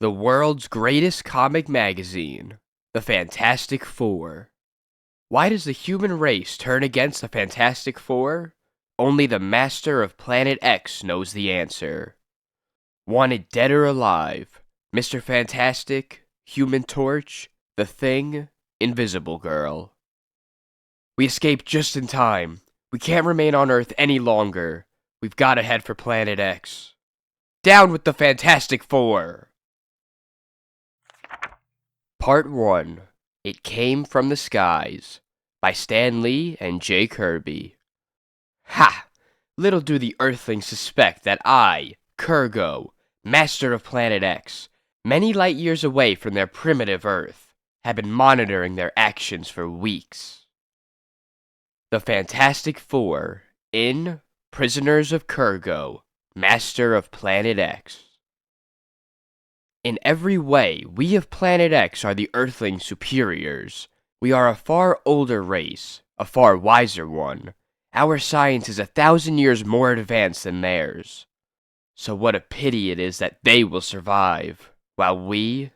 The world's greatest comic magazine, the Fantastic Four. Why does the human race turn against the Fantastic Four? Only the master of Planet X knows the answer. Wanted dead or alive, Mr. Fantastic, Human Torch, The Thing, Invisible Girl. We escaped just in time. We can't remain on Earth any longer. We've got to head for Planet X. Down with the Fantastic Four! Part 1. It Came from the Skies by Stan Lee and J. Kirby. Ha! Little do the Earthlings suspect that I, Kurrgo, master of Planet X, many light years away from their primitive Earth, have been monitoring their actions for weeks. The Fantastic Four in Prisoners of Kurrgo, master of Planet X. In every way, we of Planet X are the Earthling superiors. We are a far older race, a far wiser one. Our science is 1,000 years more advanced than theirs. So what a pity it is that they will survive, while we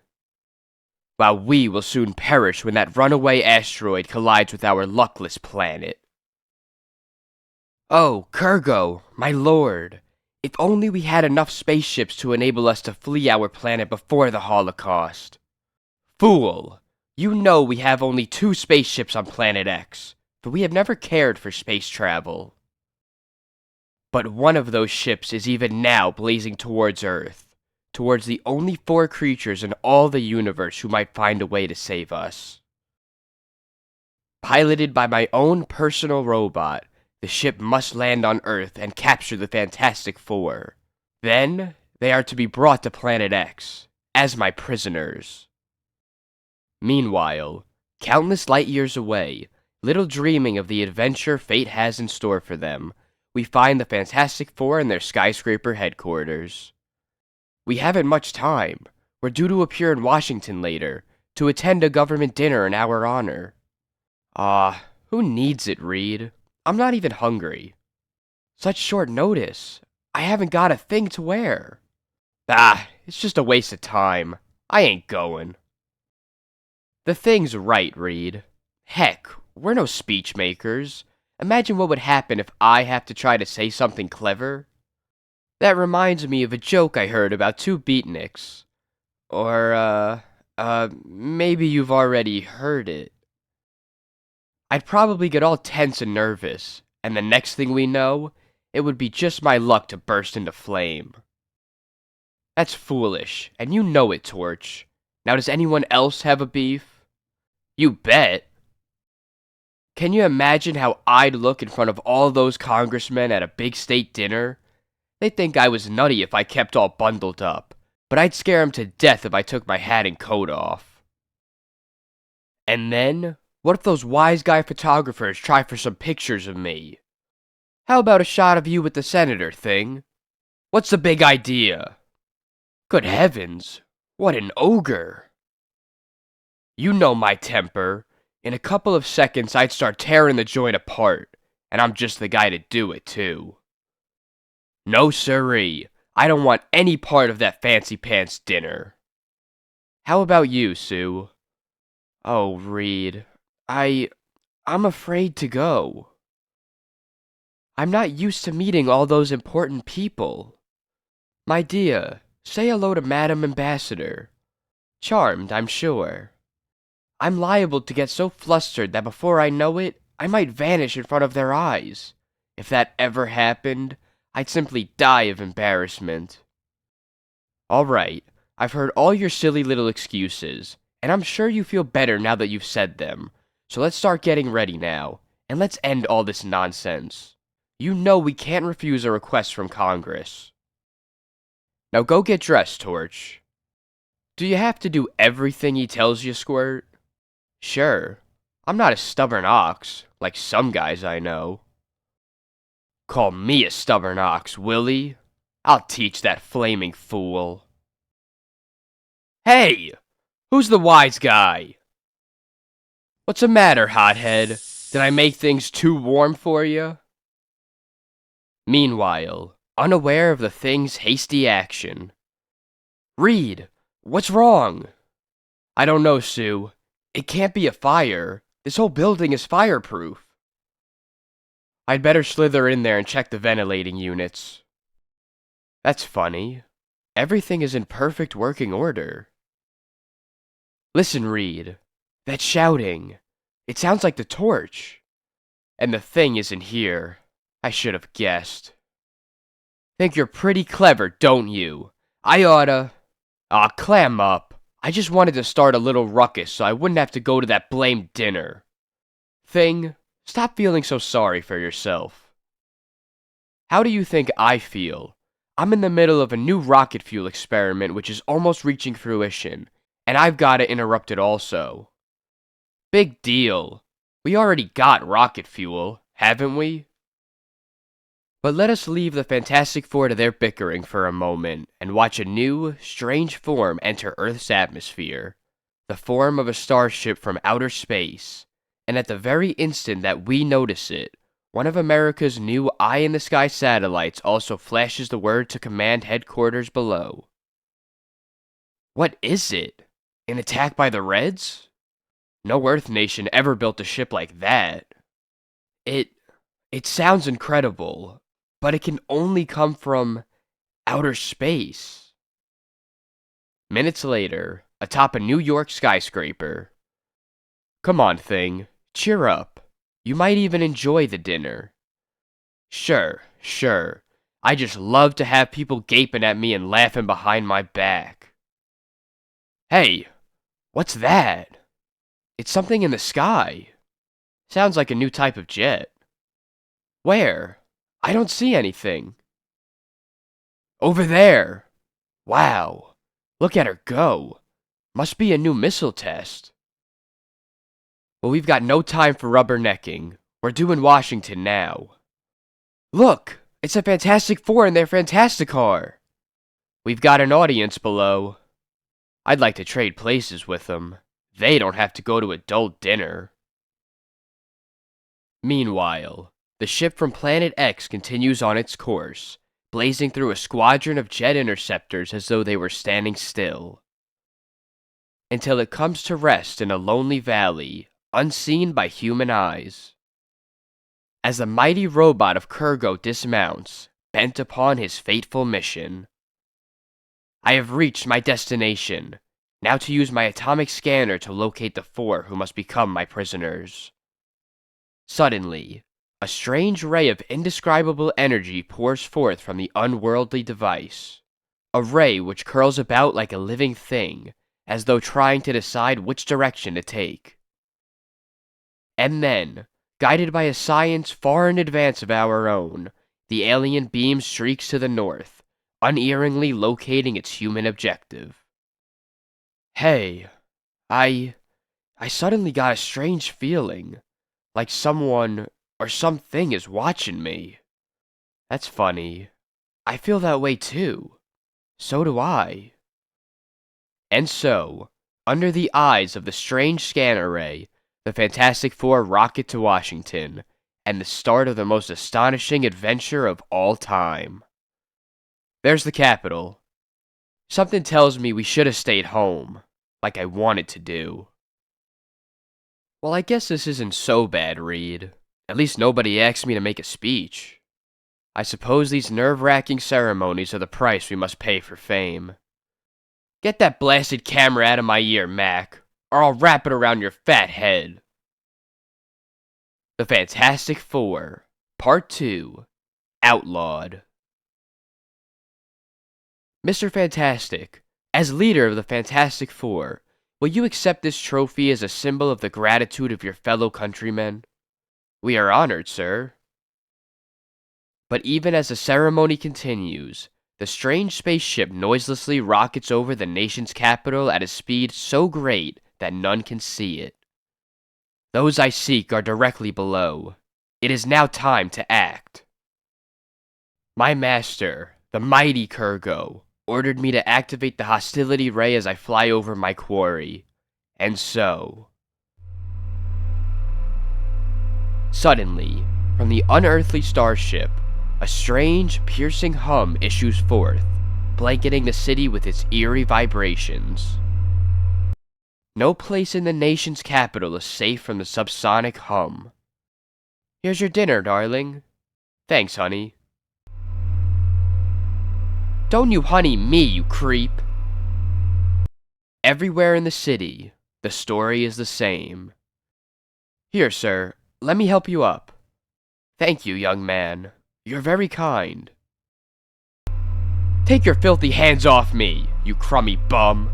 will soon perish when that runaway asteroid collides with our luckless planet. Oh, Kurrgo, my lord! If only we had enough spaceships to enable us to flee our planet before the Holocaust. Fool! You know we have only 2 spaceships on Planet X, for we have never cared for space travel. But one of those ships is even now blazing towards Earth, towards the only 4 creatures in all the universe who might find a way to save us. Piloted by my own personal robot, the ship must land on Earth and capture the Fantastic Four. Then, they are to be brought to Planet X, as my prisoners. Meanwhile, countless light years away, little dreaming of the adventure fate has in store for them, we find the Fantastic Four in their skyscraper headquarters. We haven't much time. We're due to appear in Washington later, to attend a government dinner in our honor. Who needs it, Reed? I'm not even hungry. Such short notice. I haven't got a thing to wear. It's just a waste of time. I ain't going. The thing's right, Reed. Heck, we're no speech makers. Imagine what would happen if I have to try to say something clever. That reminds me of a joke I heard about 2 beatniks. Or, maybe you've already heard it. I'd probably get all tense and nervous, and the next thing we know, it would be just my luck to burst into flame. That's foolish, and you know it, Torch. Now does anyone else have a beef? You bet. Can you imagine how I'd look in front of all those congressmen at a big state dinner? They'd think I was nutty if I kept all bundled up, but I'd scare 'em to death if I took my hat and coat off. And then, what if those wise guy photographers try for some pictures of me? How about a shot of you with the senator, Thing? What's the big idea? Good heavens, what an ogre! You know my temper. In a couple of seconds I'd start tearing the joint apart, and I'm just the guy to do it, too. No siree, I don't want any part of that fancy pants dinner. How about you, Sue? Oh, Reed, I'm afraid to go. I'm not used to meeting all those important people. My dear, say hello to Madam Ambassador. Charmed, I'm sure. I'm liable to get so flustered that before I know it, I might vanish in front of their eyes. If that ever happened, I'd simply die of embarrassment. All right, I've heard all your silly little excuses, and I'm sure you feel better now that you've said them. So let's start getting ready now, and let's end all this nonsense. You know we can't refuse a request from Congress. Now go get dressed, Torch. Do you have to do everything he tells you, Squirt? Sure. I'm not a stubborn ox, like some guys I know. Call me a stubborn ox, will he? I'll teach that flaming fool. Hey! Who's the wise guy? What's the matter, hothead? Did I make things too warm for you? Meanwhile, unaware of the Thing's hasty action. Reed, What's wrong? I don't know, Sue. It can't be a fire. This whole building is fireproof. I'd better slither in there and check the ventilating units. That's funny. Everything is in perfect working order. Listen, Reed. That shouting. It sounds like the torch. And the thing isn't here. I should have guessed. Think you're pretty clever, don't you? I oughta... Aw, clam up. I just wanted to start a little ruckus so I wouldn't have to go to that blamed dinner. Thing, stop feeling so sorry for yourself. How do you think I feel? I'm in the middle of a new rocket fuel experiment which is almost reaching fruition, and I've gotta interrupt it also. Big deal. We already got rocket fuel, haven't we? But let us leave the Fantastic Four to their bickering for a moment and watch a new, strange form enter Earth's atmosphere. The form of a starship from outer space. And at the very instant that we notice it, one of America's new eye-in-the-sky satellites also flashes the word to command headquarters below. What is it? An attack by the Reds? No Earth nation ever built a ship like that. It sounds incredible, but it can only come from outer space. Minutes later, atop a New York skyscraper. Come on, Thing, cheer up. You might even enjoy the dinner. Sure. I just love to have people gaping at me and laughing behind my back. Hey, what's that? It's something in the sky. Sounds like a new type of jet. Where? I don't see anything. Over there. Wow. Look at her go. Must be a new missile test. Well, we've got no time for rubbernecking. We're due in Washington now. Look! It's a Fantastic Four in their Fantasticar! We've got an audience below. I'd like to trade places with them. They don't have to go to adult dinner. Meanwhile, the ship from Planet X continues on its course, blazing through a squadron of jet interceptors as though they were standing still. Until it comes to rest in a lonely valley, unseen by human eyes. As the mighty robot of Kurrgo dismounts, bent upon his fateful mission. I have reached my destination, now to use my atomic scanner to locate the four who must become my prisoners. Suddenly, a strange ray of indescribable energy pours forth from the unworldly device. A ray which curls about like a living thing, as though trying to decide which direction to take. And then, guided by a science far in advance of our own, the alien beam streaks to the north, unerringly locating its human objective. Hey, I suddenly got a strange feeling, like someone or something is watching me. That's funny. I feel that way too. So do I. And so, under the eyes of the strange scanner ray, the Fantastic Four rocket to Washington, and the start of the most astonishing adventure of all time. There's the Capitol. Something tells me we should have stayed home, like I wanted to do. Well, I guess this isn't so bad, Reed. At least nobody asked me to make a speech. I suppose these nerve-wracking ceremonies are the price we must pay for fame. Get that blasted camera out of my ear, Mac, or I'll wrap it around your fat head. The Fantastic Four, Part 2, Outlawed. Mr. Fantastic, as leader of the Fantastic Four, will you accept this trophy as a symbol of the gratitude of your fellow countrymen? We are honored, sir. But even as the ceremony continues, the strange spaceship noiselessly rockets over the nation's capital at a speed so great that none can see it. Those I seek are directly below. It is now time to act. My master, the mighty Kurrgo, ordered me to activate the hostility ray as I fly over my quarry. And so... Suddenly, from the unearthly starship, a strange, piercing hum issues forth, blanketing the city with its eerie vibrations. No place in the nation's capital is safe from the subsonic hum. Here's your dinner, darling. Thanks, honey. Don't you honey me, you creep. Everywhere in the city, the story is the same. Here, sir, let me help you up. Thank you, young man. You're very kind. Take your filthy hands off me, you crummy bum.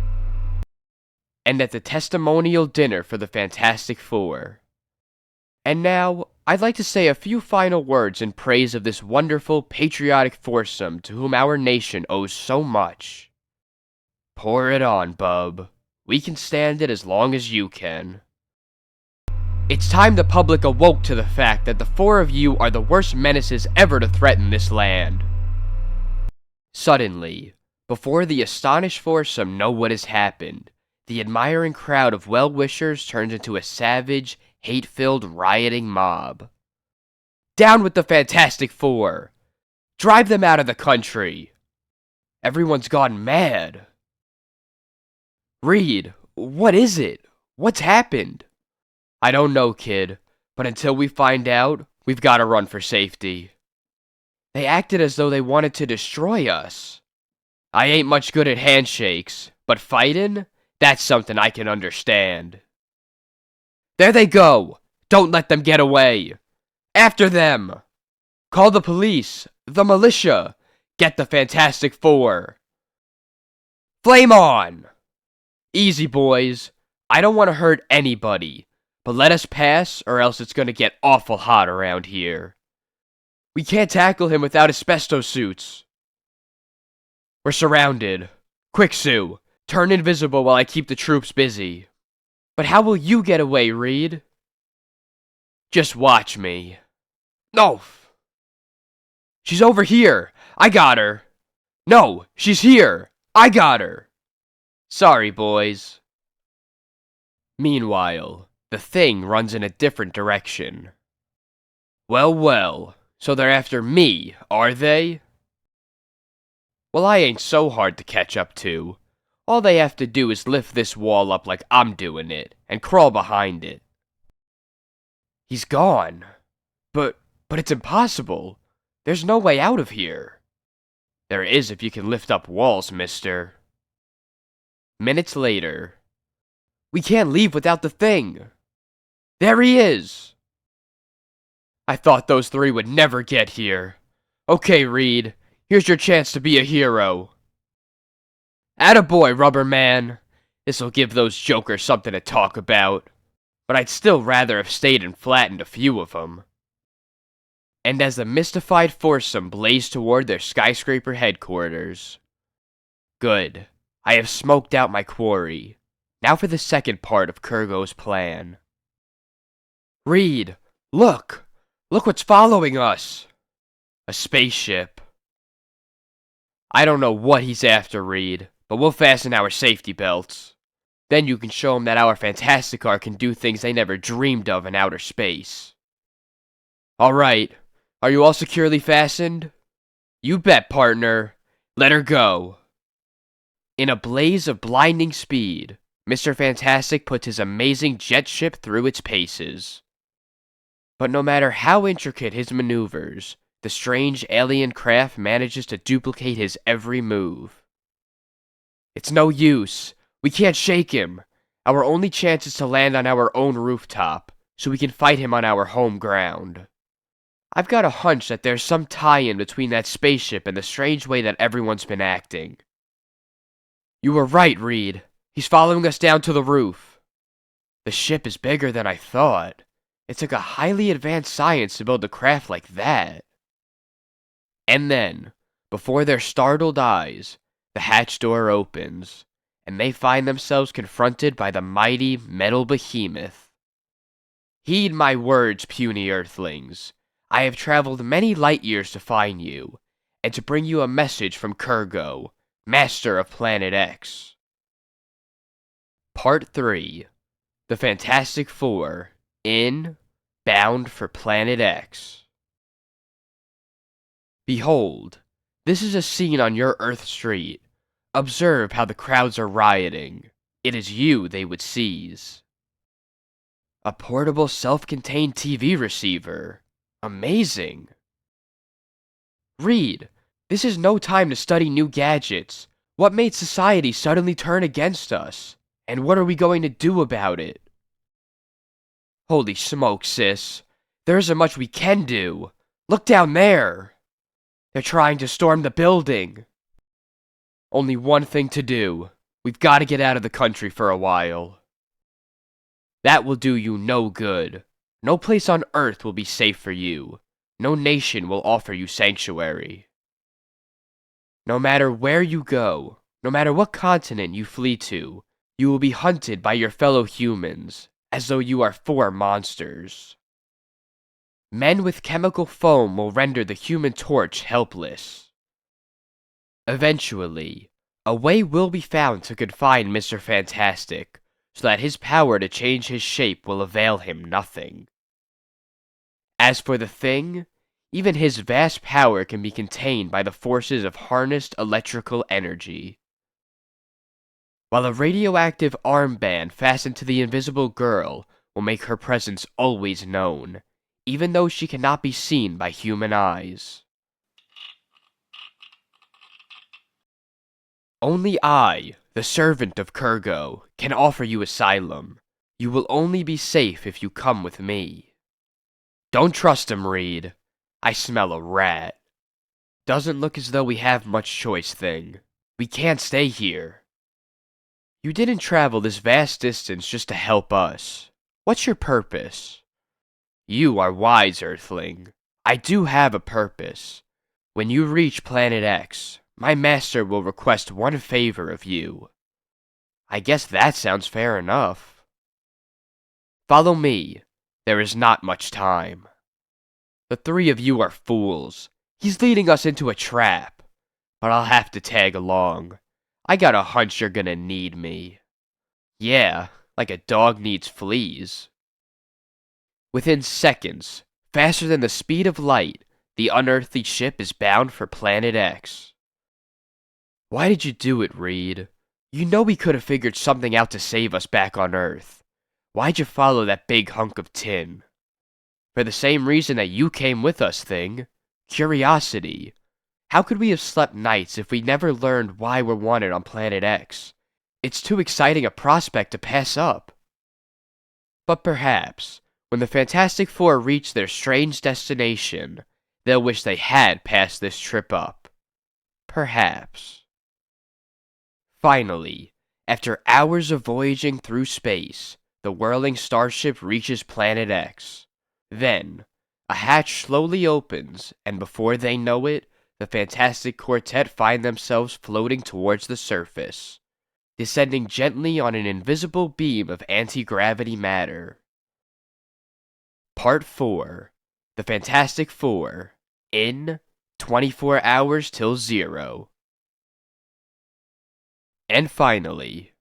And at the testimonial dinner for the Fantastic Four. And now, I'd like to say a few final words in praise of this wonderful, patriotic foursome to whom our nation owes so much. Pour it on, bub. We can stand it as long as you can. It's time the public awoke to the fact that the four of you are the worst menaces ever to threaten this land. Suddenly, before the astonished foursome know what has happened, the admiring crowd of well-wishers turns into a savage, hate-filled, rioting mob. Down with the Fantastic Four! Drive them out of the country! Everyone's gone mad. Reed, what is it? What's happened? I don't know, kid, but until we find out, we've got to run for safety. They acted as though they wanted to destroy us. I ain't much good at handshakes, but fightin'? That's something I can understand. There they go! Don't let them get away! After them! Call the police, the militia! Get the Fantastic Four! Flame on! Easy, boys. I don't want to hurt anybody, but let us pass or else it's gonna get awful hot around here. We can't tackle him without asbestos suits. We're surrounded. Quick, Sue. Turn invisible while I keep the troops busy. But how will you get away, Reed? Just watch me. No! She's over here! I got her! No, she's here! I got her! Sorry, boys. Meanwhile, the Thing runs in a different direction. Well, well, so they're after me, are they? Well, I ain't so hard to catch up to. All they have to do is lift this wall up like I'm doing it, and crawl behind it. He's gone. But it's impossible. There's no way out of here. There is if you can lift up walls, mister. Minutes later. We can't leave without the Thing. There he is. I thought those three would never get here. Okay, Reed, here's your chance to be a hero. Attaboy, Rubber Man. This'll give those jokers something to talk about. But I'd still rather have stayed and flattened a few of them. And as the mystified foursome blazed toward their skyscraper headquarters. Good. I have smoked out my quarry. Now for the second part of Kurrgo's plan. Reed, look! Look what's following us! A spaceship. I don't know what he's after, Reed, but we'll fasten our safety belts. Then you can show him that our Fantastic Car can do things they never dreamed of in outer space. Alright, are you all securely fastened? You bet, partner. Let her go. In a blaze of blinding speed, Mr. Fantastic puts his amazing jet ship through its paces. But no matter how intricate his maneuvers, the strange alien craft manages to duplicate his every move. It's no use. We can't shake him. Our only chance is to land on our own rooftop, so we can fight him on our home ground. I've got a hunch that there's some tie-in between that spaceship and the strange way that everyone's been acting. You were right, Reed. He's following us down to the roof. The ship is bigger than I thought. It took a highly advanced science to build a craft like that. And then, before their startled eyes, the hatch door opens, and they find themselves confronted by the mighty metal behemoth. Heed my words, puny earthlings. I have traveled many light years to find you, and to bring you a message from Kurrgo, master of Planet X. Part 3. The Fantastic Four, bound for Planet X. Behold, This is a scene on your Earth street. Observe how the crowds are rioting. It is you they would seize. A portable self-contained TV receiver. Amazing. Reed, this is no time to study new gadgets. What made society suddenly turn against us? And what are we going to do about it? Holy smoke, sis. There isn't much we can do. Look down there. They're trying to storm the building. Only one thing to do. We've got to get out of the country for a while. That will do you no good. No place on Earth will be safe for you. No nation will offer you sanctuary. No matter where you go, no matter what continent you flee to, you will be hunted by your fellow humans, as though you are four monsters. Men with chemical foam will render the Human Torch helpless. Eventually, a way will be found to confine Mr. Fantastic, so that his power to change his shape will avail him nothing. As for the Thing, even his vast power can be contained by the forces of harnessed electrical energy. While a radioactive armband fastened to the invisible girl will make her presence always known, even though she cannot be seen by human eyes. Only I, the servant of Kurrgo, can offer you asylum. You will only be safe if you come with me. Don't trust him, Reed. I smell a rat. Doesn't look as though we have much choice, Thing. We can't stay here. You didn't travel this vast distance just to help us. What's your purpose? You are wise, Earthling. I do have a purpose. When you reach Planet X, my master will request one favor of you. I guess that sounds fair enough. Follow me. There is not much time. The three of you are fools. He's leading us into a trap. But I'll have to tag along. I got a hunch you're gonna need me. Yeah, like a dog needs fleas. Within seconds, faster than the speed of light, the unearthly ship is bound for Planet X. Why did you do it, Reed? You know we could have figured something out to save us back on Earth. Why'd you follow that big hunk of tin? For the same reason that you came with us, Thing. Curiosity. How could we have slept nights if we never learned why we're wanted on Planet X? It's too exciting a prospect to pass up. But perhaps, when the Fantastic Four reach their strange destination, they'll wish they had passed this trip up. Perhaps. Finally, after hours of voyaging through space, the whirling starship reaches Planet X. Then, a hatch slowly opens, and before they know it, the Fantastic Quartet find themselves floating towards the surface, descending gently on an invisible beam of anti-gravity matter. Part 4. The Fantastic Four, in 24 hours till 0. And finally,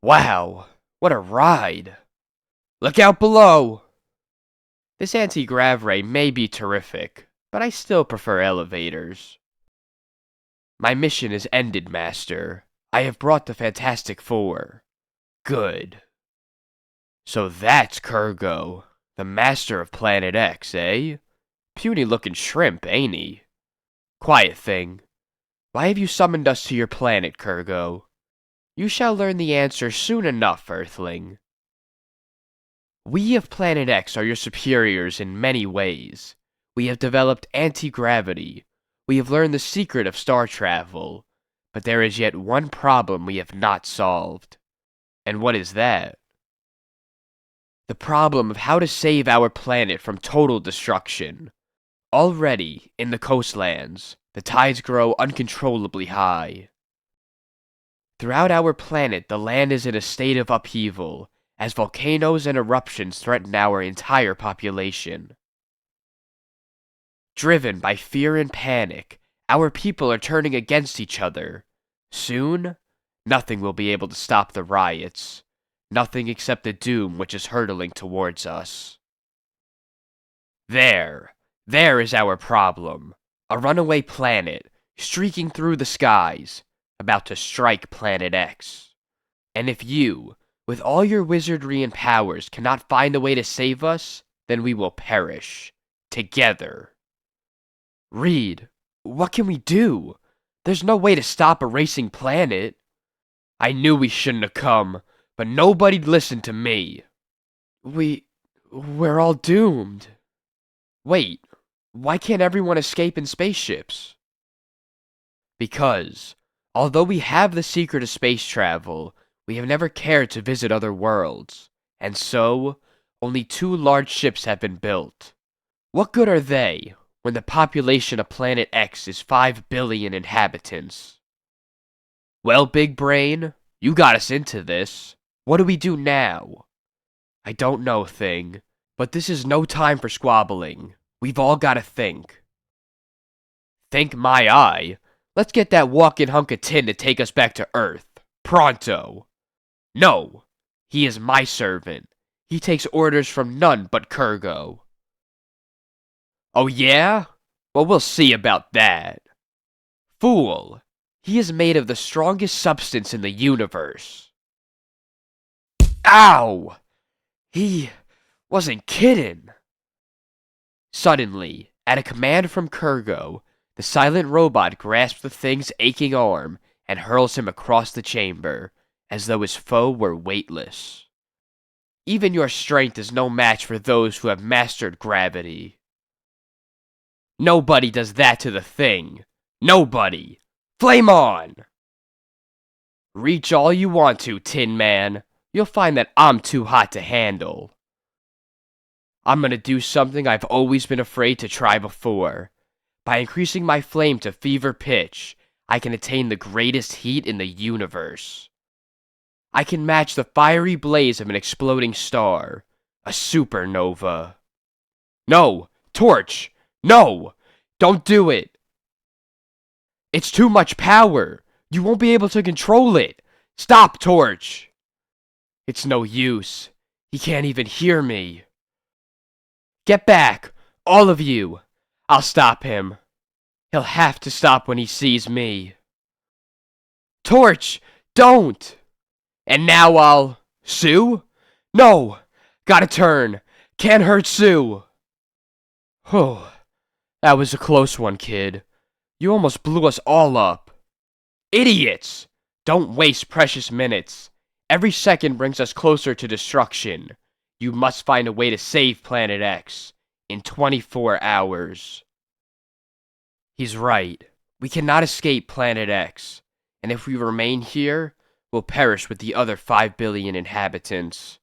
wow, what a ride! Look out below! This anti-grav ray may be terrific, but I still prefer elevators. My mission is ended, Master. I have brought the Fantastic Four. Good. So that's Kurrgo, the master of Planet X, eh? Puny-looking shrimp, ain't he? Quiet, Thing. Why have you summoned us to your planet, Kurrgo? You shall learn the answer soon enough, Earthling. We of Planet X are your superiors in many ways. We have developed anti-gravity. We have learned the secret of star travel. But there is yet one problem we have not solved. And what is that? The problem of how to save our planet from total destruction. Already, in the coastlands, the tides grow uncontrollably high. Throughout our planet, the land is in a state of upheaval, as volcanoes and eruptions threaten our entire population. Driven by fear and panic, our people are turning against each other. Soon, nothing will be able to stop the riots. Nothing except the doom which is hurtling towards us. There is our problem. A runaway planet, streaking through the skies, about to strike Planet X. And if you, with all your wizardry and powers, cannot find a way to save us, then we will perish. Together. Reed, what can we do? There's no way to stop a racing planet. I knew we shouldn't have come, but nobody'd listen to me. We're all doomed. Wait, why can't everyone escape in spaceships? Because, although we have the secret of space travel, we have never cared to visit other worlds, and so, only 2 large ships have been built. What good are they, when the population of Planet X is 5 billion inhabitants? Well, Big Brain, you got us into this. What do we do now? I don't know, Thing, but this is no time for squabbling. We've all got to think. Think my eye. Let's get that walking hunk of tin to take us back to Earth. Pronto. No, he is my servant. He takes orders from none but Kurrgo. Oh yeah? Well, we'll see about that. Fool, he is made of the strongest substance in the universe. Ow! He wasn't kidding. Suddenly, at a command from Kurrgo, the silent robot grasps the Thing's aching arm and hurls him across the chamber, as though his foe were weightless. Even your strength is no match for those who have mastered gravity. Nobody does that to the Thing. Nobody. Flame on! Reach all you want to, Tin Man. You'll find that I'm too hot to handle. I'm gonna do something I've always been afraid to try before. By increasing my flame to fever pitch, I can attain the greatest heat in the universe. I can match the fiery blaze of an exploding star, a supernova. No! Torch! No! Don't do it! It's too much power! You won't be able to control it! Stop, Torch! It's no use. He can't even hear me. Get back! All of you! I'll stop him. He'll have to stop when he sees me. Torch! Don't! And now I'll... Sue? No! Gotta turn. Can't hurt Sue. Whew. That was a close one, kid. You almost blew us all up. Idiots! Don't waste precious minutes. Every second brings us closer to destruction. You must find a way to save Planet X. In 24 hours. He's right. We cannot escape Planet X. And if we remain here, we'll perish with the other 5 billion inhabitants.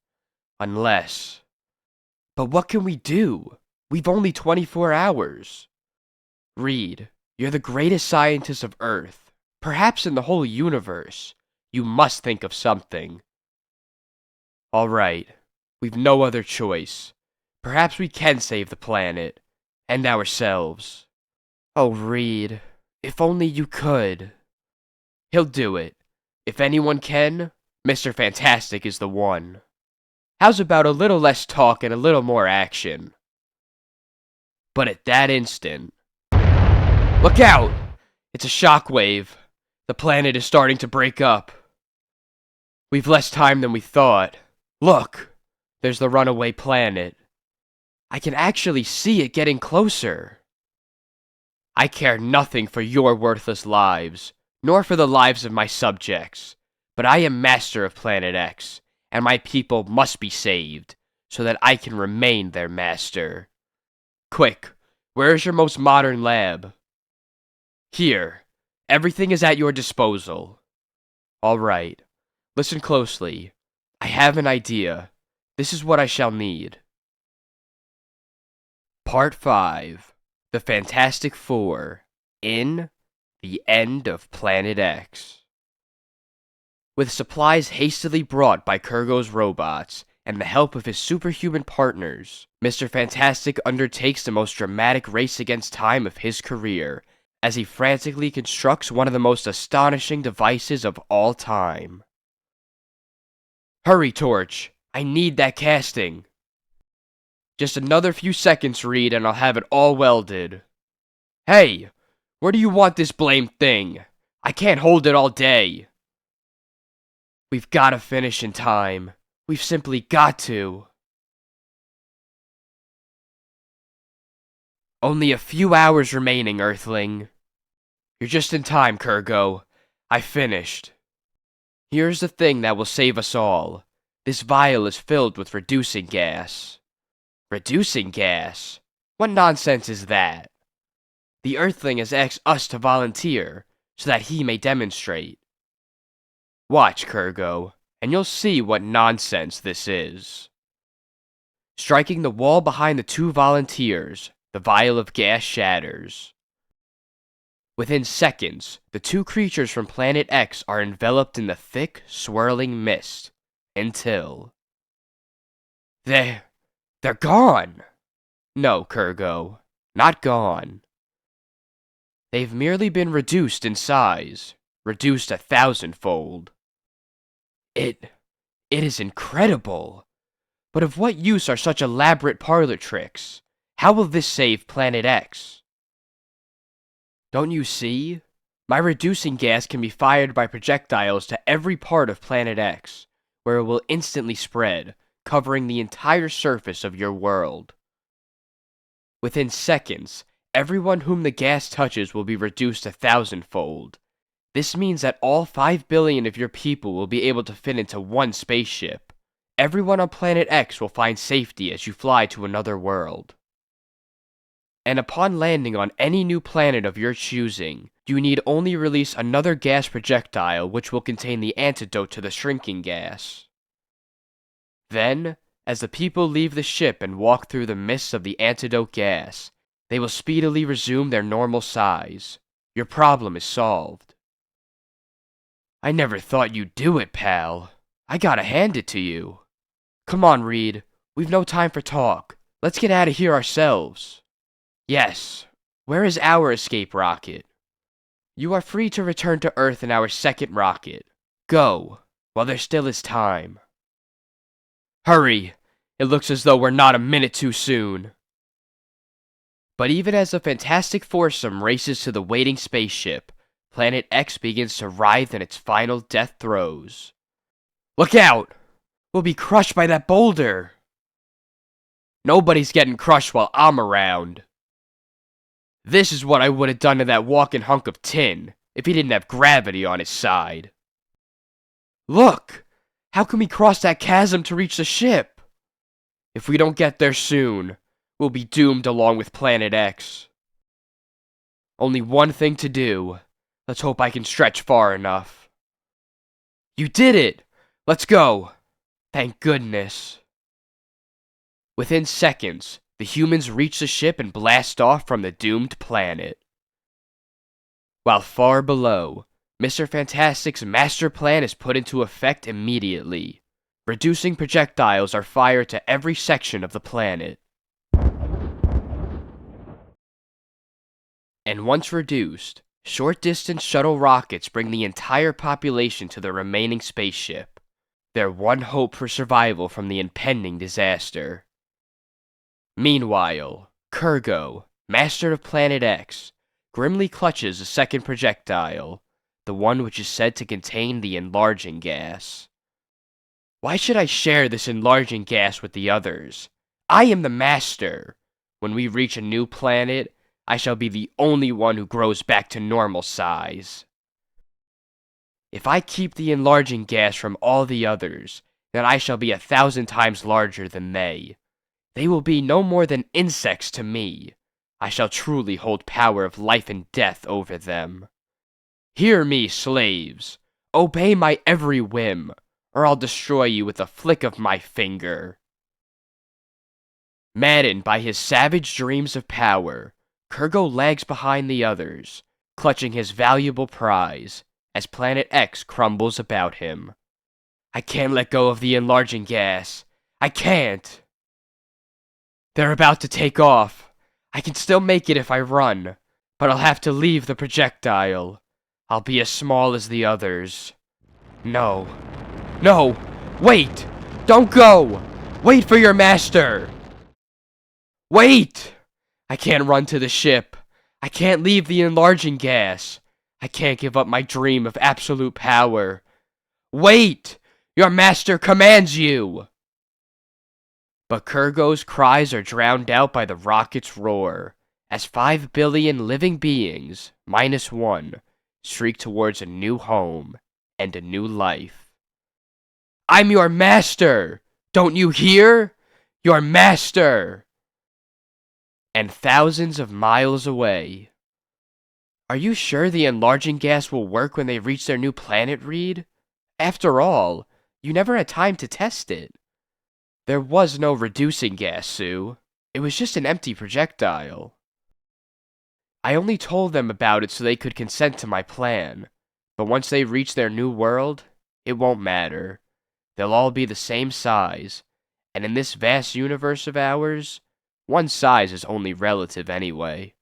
Unless... But what can we do? We've only 24 hours. Reed, you're the greatest scientist of Earth. Perhaps in the whole universe. You must think of something. All right. We've no other choice. Perhaps we can save the planet. And ourselves. Oh, Reed. If only you could. He'll do it. If anyone can, Mr. Fantastic is the one. How's about a little less talk and a little more action? But at that instant... Look out! It's a shockwave. The planet is starting to break up. We've less time than we thought. Look! There's the runaway planet. I can actually see it getting closer. I care nothing for your worthless lives, nor for the lives of my subjects, but I am master of Planet X, and my people must be saved, so that I can remain their master. Quick, where is your most modern lab? Here. Everything is at your disposal. All right. Listen closely. I have an idea. This is what I shall need. Part 5. The Fantastic Four in The End of Planet X. With supplies hastily brought by Kurrgo's robots and the help of his superhuman partners, Mr. Fantastic undertakes the most dramatic race against time of his career as he frantically constructs one of the most astonishing devices of all time. Hurry, Torch! I need that casting! Just another few seconds, Reed, and I'll have it all welded. Hey! Where do you want this blamed thing? I can't hold it all day. We've gotta finish in time. We've simply got to. Only a few hours remaining, Earthling. You're just in time, Kurrgo. I finished. Here's the thing that will save us all. This vial is filled with reducing gas. Reducing gas? What nonsense is that? The Earthling has asked us to volunteer, so that he may demonstrate. Watch, Kurrgo, and you'll see what nonsense this is. Striking the wall behind the two volunteers, the vial of gas shatters. Within seconds, the two creatures from Planet X are enveloped in the thick, swirling mist, until... They're gone! No, Kurrgo, not gone. They've merely been reduced in size, reduced 1,000-fold. It is incredible. But of what use are such elaborate parlor tricks? How will this save Planet X? Don't you see? My reducing gas can be fired by projectiles to every part of Planet X, where it will instantly spread, covering the entire surface of your world. Within seconds, everyone whom the gas touches will be reduced 1,000-fold. This means that all 5 billion of your people will be able to fit into one spaceship. Everyone on Planet X will find safety as you fly to another world. And upon landing on any new planet of your choosing, you need only release another gas projectile which will contain the antidote to the shrinking gas. Then, as the people leave the ship and walk through the mists of the antidote gas, they will speedily resume their normal size. Your problem is solved. I never thought you'd do it, pal. I gotta hand it to you. Come on, Reed. We've no time for talk. Let's get out of here ourselves. Yes. Where is our escape rocket? You are free to return to Earth in our second rocket. Go, while there still is time. Hurry! It looks as though we're not a minute too soon. But even as the fantastic foursome races to the waiting spaceship, Planet X begins to writhe in its final death throes. Look out! We'll be crushed by that boulder! Nobody's getting crushed while I'm around. This is what I would have done to that walking hunk of tin, if he didn't have gravity on his side. Look! How can we cross that chasm to reach the ship? If we don't get there soon, we'll be doomed along with Planet X. Only one thing to do. Let's hope I can stretch far enough. You did it! Let's go! Thank goodness. Within seconds, the humans reach the ship and blast off from the doomed planet. While far below, Mr. Fantastic's master plan is put into effect immediately. Reducing projectiles are fired to every section of the planet. And once reduced, short-distance shuttle rockets bring the entire population to the remaining spaceship, their one hope for survival from the impending disaster. Meanwhile, Kurrgo, master of Planet X, grimly clutches a second projectile, the one which is said to contain the enlarging gas. Why should I share this enlarging gas with the others? I am the master. When we reach a new planet, I shall be the only one who grows back to normal size. If I keep the enlarging gas from all the others, then I shall be 1,000 times larger than they. They will be no more than insects to me. I shall truly hold power of life and death over them. Hear me, slaves. Obey my every whim, or I'll destroy you with a flick of my finger. Maddened by his savage dreams of power, Kurrgo lags behind the others, clutching his valuable prize, as Planet X crumbles about him. I can't let go of the enlarging gas. I can't. They're about to take off. I can still make it if I run, but I'll have to leave the projectile. I'll be as small as the others. No. No! Wait! Don't go! Wait for your master! Wait! I can't run to the ship. I can't leave the enlarging gas. I can't give up my dream of absolute power. Wait! Your master commands you! But Kurrgo's cries are drowned out by the rocket's roar, as 5 billion living beings, minus one, streak towards a new home and a new life. I'm your master! Don't you hear? Your master! And thousands of miles away. Are you sure the enlarging gas will work when they reach their new planet, Reed? After all, you never had time to test it. There was no reducing gas, Sue. It was just an empty projectile. I only told them about it so they could consent to my plan. But once they reach their new world, it won't matter. They'll all be the same size. And in this vast universe of ours, one size is only relative anyway.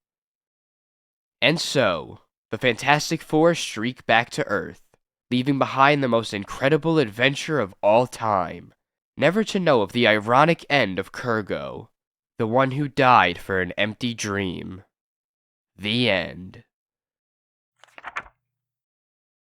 And so, the Fantastic Four streak back to Earth, leaving behind the most incredible adventure of all time, never to know of the ironic end of Kurrgo, the one who died for an empty dream. The end.